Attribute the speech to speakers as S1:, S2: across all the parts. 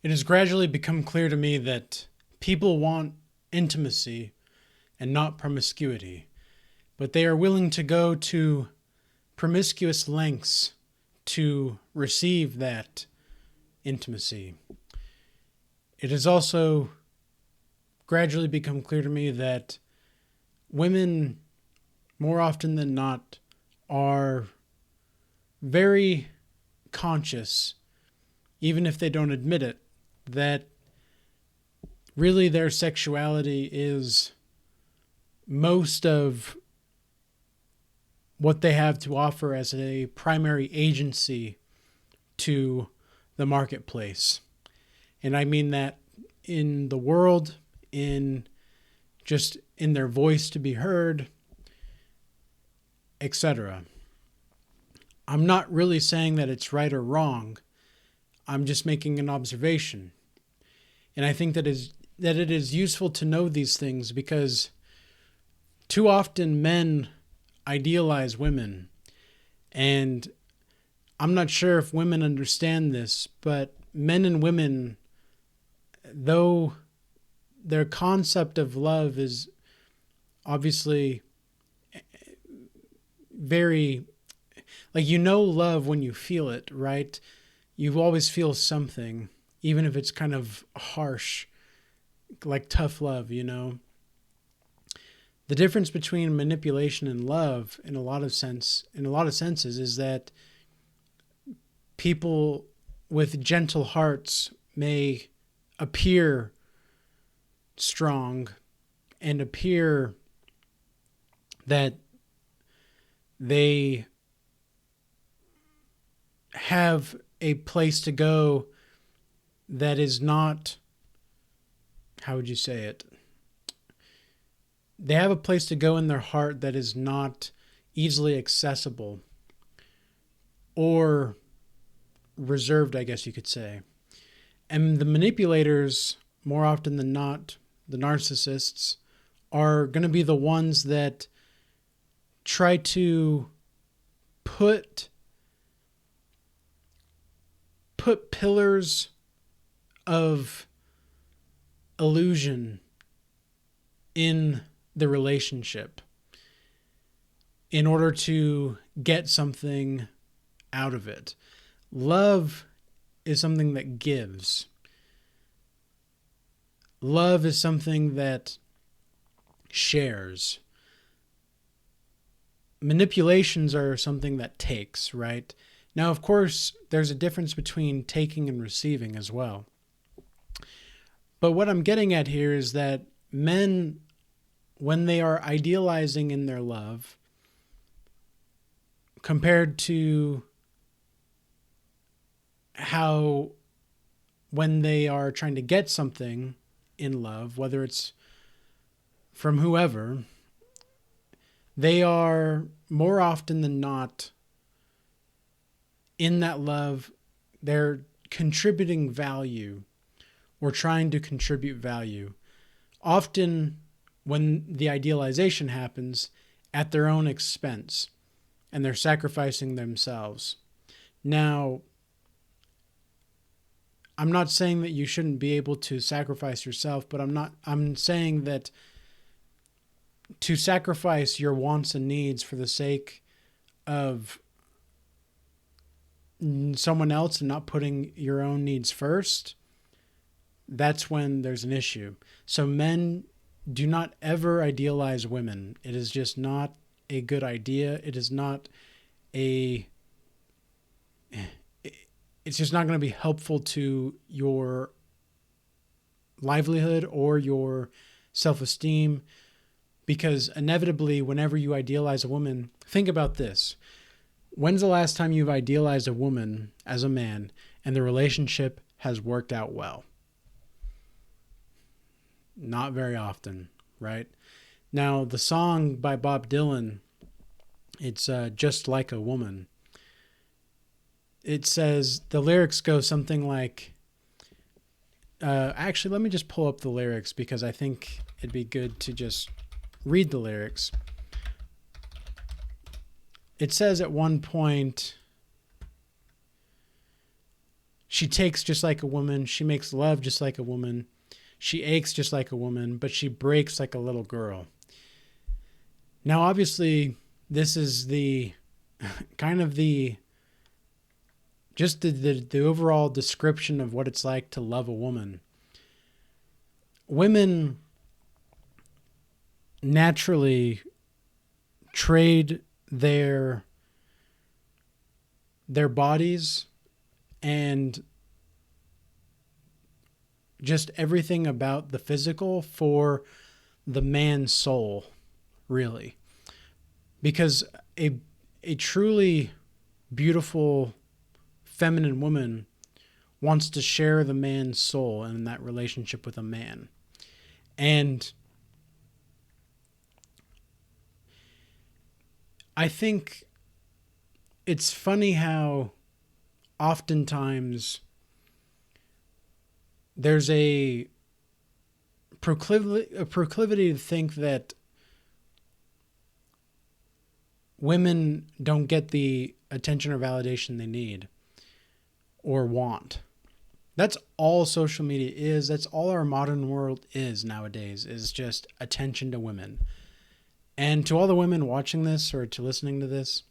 S1: It has gradually become clear to me that people want intimacy and not promiscuity, but they are willing to go to promiscuous lengths to receive that intimacy. It has also gradually become clear to me that women, more often than not, are very conscious, even if they don't admit it, that really their sexuality is most of what they have to offer as a primary agency to the marketplace. And I mean that in the world, in just in their voice to be heard, etc. I'm not really saying that it's right or wrong. I'm just making an observation. And I think that it is useful to know these things because too often men idealize women. And I'm not sure if women understand this, but men and women, though their concept of love is obviously very, like, love when you feel it, right? You always feel something, even if it's kind of harsh, like tough love. The difference between manipulation and love in a lot of senses is that people with gentle hearts may appear strong and appear that they have a place to go that is not, how would you say it? They have a place to go in their heart that is not easily accessible or reserved, I guess you could say. And the manipulators, more often than not, the narcissists, are going to be the ones that try to put pillars of illusion in the relationship in order to get something out of it. Love is something that gives. Love is something that shares. Manipulations are something that takes, right? Now, of course, there's a difference between taking and receiving as well. But what I'm getting at here is that men, when they are idealizing in their love, compared to how when they are trying to get something in love, whether it's from whoever, they are more often than not in that love, they're contributing value or trying to contribute value. Often when the idealization happens at their own expense and they're sacrificing themselves. Now, I'm not saying that you shouldn't be able to sacrifice yourself, but I'm saying that to sacrifice your wants and needs for the sake of someone else and not putting your own needs first, that's when there's an issue. So men, do not ever idealize women. It is just not a good idea. It's just not going to be helpful to your livelihood or your self-esteem, because inevitably, whenever you idealize a woman, think about this. When's the last time you've idealized a woman as a man and the relationship has worked out well? Not very often, right? Now, the song by Bob Dylan, it's Just Like a Woman. It says, the lyrics go something like, actually, let me just pull up the lyrics because I think it'd be good to just read the lyrics. It says at one point, She takes just like a woman. She makes love just like a woman. She aches just like a woman, but she breaks like a little girl. Now, obviously, this is the kind of just the overall description of what it's like to love a woman. Women naturally trade their bodies and just everything about the physical for the man's soul, really. Because a truly beautiful feminine woman wants to share the man's soul in that relationship with a man. And I think it's funny how oftentimes there's a proclivity to think that women don't get the attention or validation they need or want. That's all social media is. That's all our modern world is nowadays, is just attention to women. And to all the women watching this or to listening to this,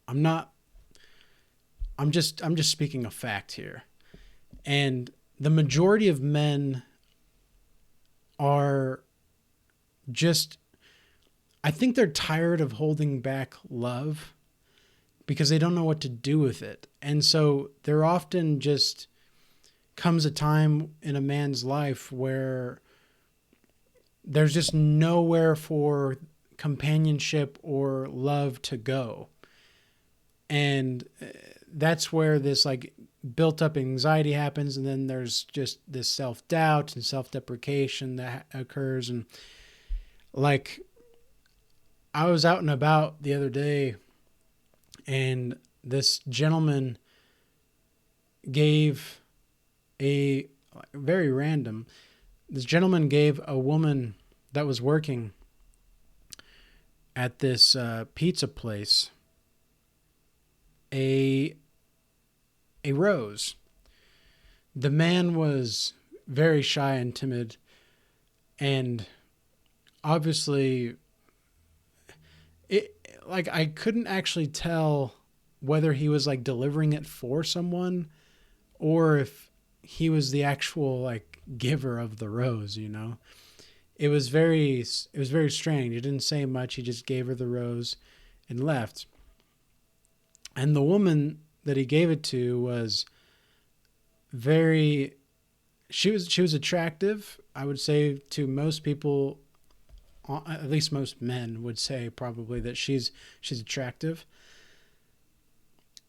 S1: I'm just speaking a fact here. And the majority of men are just, I think they're tired of holding back love because they don't know what to do with it. And so there often just comes a time in a man's life where there's just nowhere for companionship or love to go. And that's where this like built up anxiety happens. And then there's just this self-doubt and self-deprecation that occurs. And like, I was out and about the other day and this gentleman gave this gentleman gave a woman that was working at this pizza place a rose. The man was very shy and timid, and obviously I couldn't actually tell whether he was like delivering it for someone or if he was the actual like giver of the rose, you know. It was very strange. He didn't say much. He just gave her the rose and left. And the woman that he gave it to was she was attractive. I would say to most people, at least most men would say probably that she's attractive.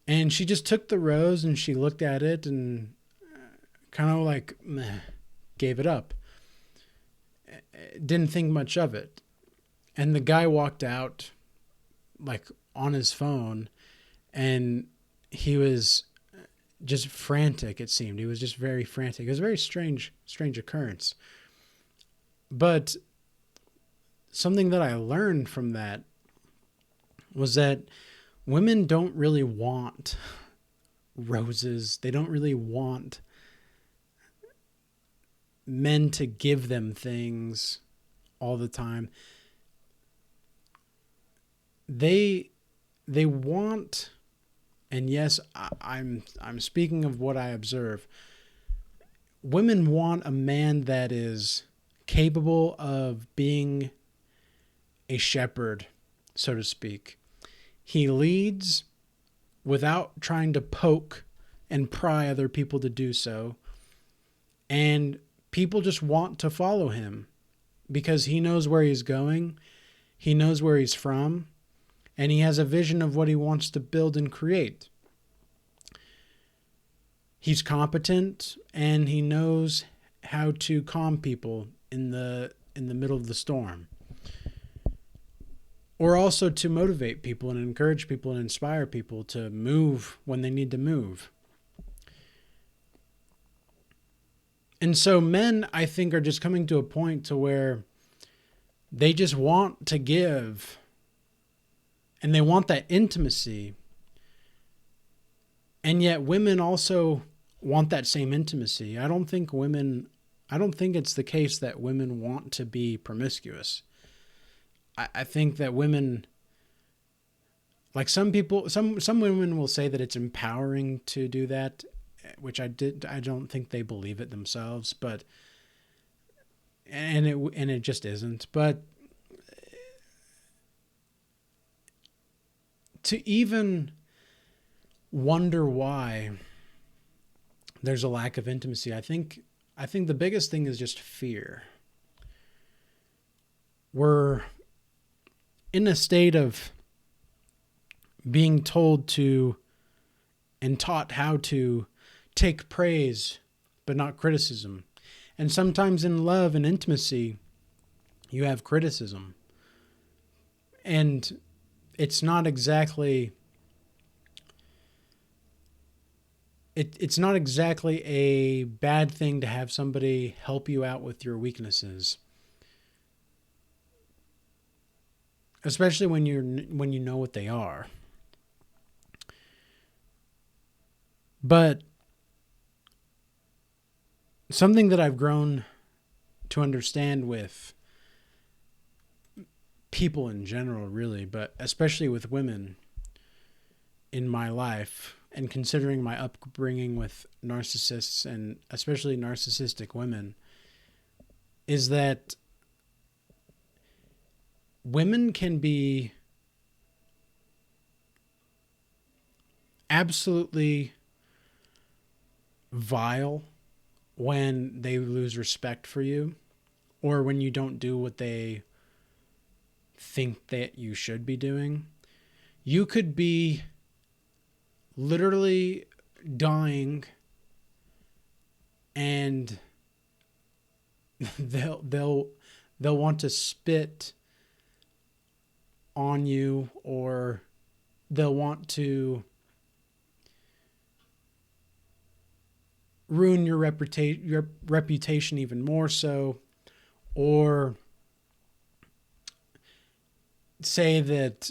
S1: And she just took the rose and she looked at it and kind of like gave it up. Didn't think much of it. And the guy walked out like on his phone and he was just frantic, it seemed. He was just very frantic. It was a very strange occurrence. But something that I learned from that was that women don't really want roses. They don't really want men to give them things all the time. They want, and yes, I'm speaking of what I observe. Women want a man that is capable of being a shepherd, so to speak. He leads without trying to poke and pry other people to do so. And people just want to follow him because he knows where he's going. He knows where he's from. And he has a vision of what he wants to build and create. He's competent and he knows how to calm people in the middle of the storm. Or also to motivate people and encourage people and inspire people to move when they need to move. And so men, I think, are just coming to a point to where they just want to give and they want that intimacy. And yet women also want that same intimacy. I don't think it's the case that women want to be promiscuous. I think that women, like some people, some women will say that it's empowering to do that, which I don't think they believe it themselves, but, and it just isn't. But to even wonder why there's a lack of intimacy, I think the biggest thing is just fear. We're in a state of being told to and taught how to take praise but not criticism. And sometimes in love and intimacy, you have criticism. And it's not exactly it's not exactly a bad thing to have somebody help you out with your weaknesses, especially when you know what they are. But something that I've grown to understand with people in general, really, but especially with women in my life, and considering my upbringing with narcissists and especially narcissistic women, is that women can be absolutely vile when they lose respect for you, or when you don't do what they think that you should be doing. You could be literally dying and they'll want to spit on you, or they'll want to ruin your reputation even more so, or say that,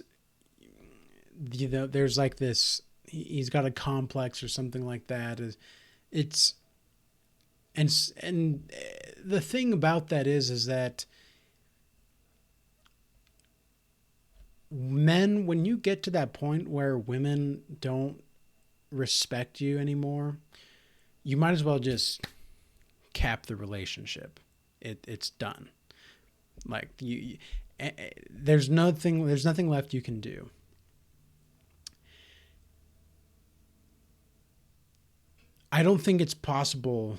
S1: you know, there's like this, he's got a complex or something like that. It's and the thing about that is that men, when you get to that point where women don't respect you anymore, you might as well just cap the relationship. It's done. Like there's nothing left you can do. I don't think it's possible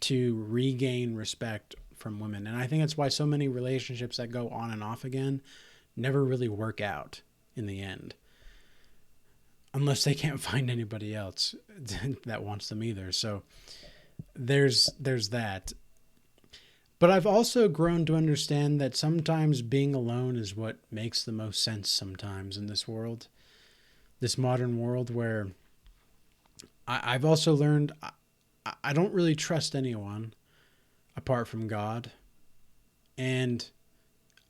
S1: to regain respect from women. And I think that's why so many relationships that go on and off again never really work out in the end. Unless they can't find anybody else that wants them either. So there's that. But I've also grown to understand that sometimes being alone is what makes the most sense sometimes in this world, this modern world, where I've also learned I don't really trust anyone apart from God. And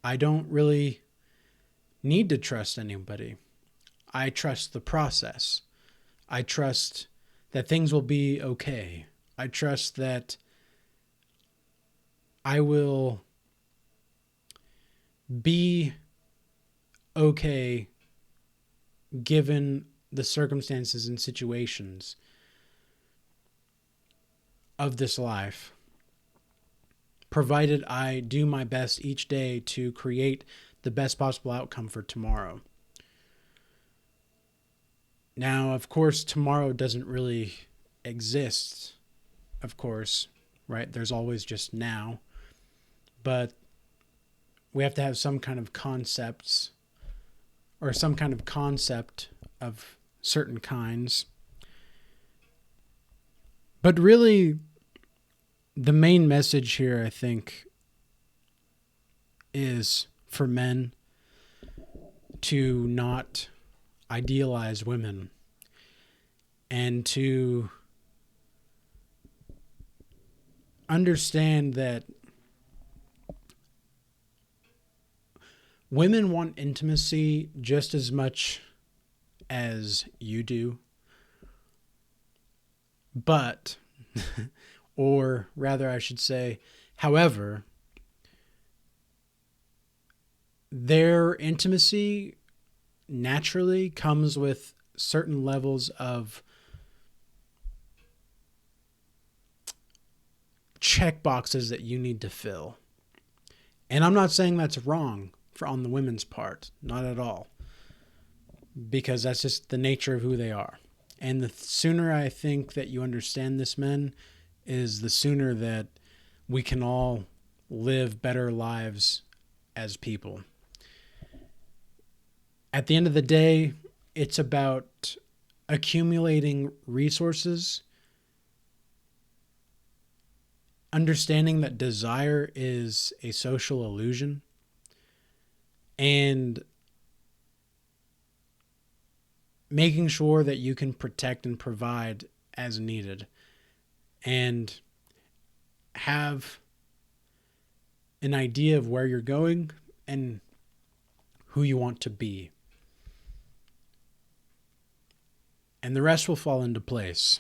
S1: I don't really need to trust anybody. I trust the process. I trust that things will be okay. I trust that I will be okay given the circumstances and situations of this life, provided I do my best each day to create the best possible outcome for tomorrow. Now, of course, tomorrow doesn't really exist, of course, right? There's always just now. But we have to have some kind of concepts, or some kind of concept of certain kinds. But really, the main message here, I think, is for men to not idealize women and to understand that women want intimacy just as much as you do. But, or rather, I should say, however, their intimacy naturally comes with certain levels of check boxes that you need to fill. And I'm not saying that's wrong on the women's part, not at all, because that's just the nature of who they are. And the sooner I think that you understand this, men, is the sooner that we can all live better lives as people. At the end of the day, it's about accumulating resources, understanding that desire is a social illusion, and making sure that you can protect and provide as needed, and have an idea of where you're going and who you want to be. And the rest will fall into place.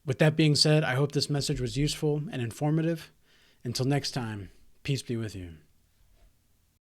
S1: With that being said, I hope this message was useful and informative. Until next time, peace be with you.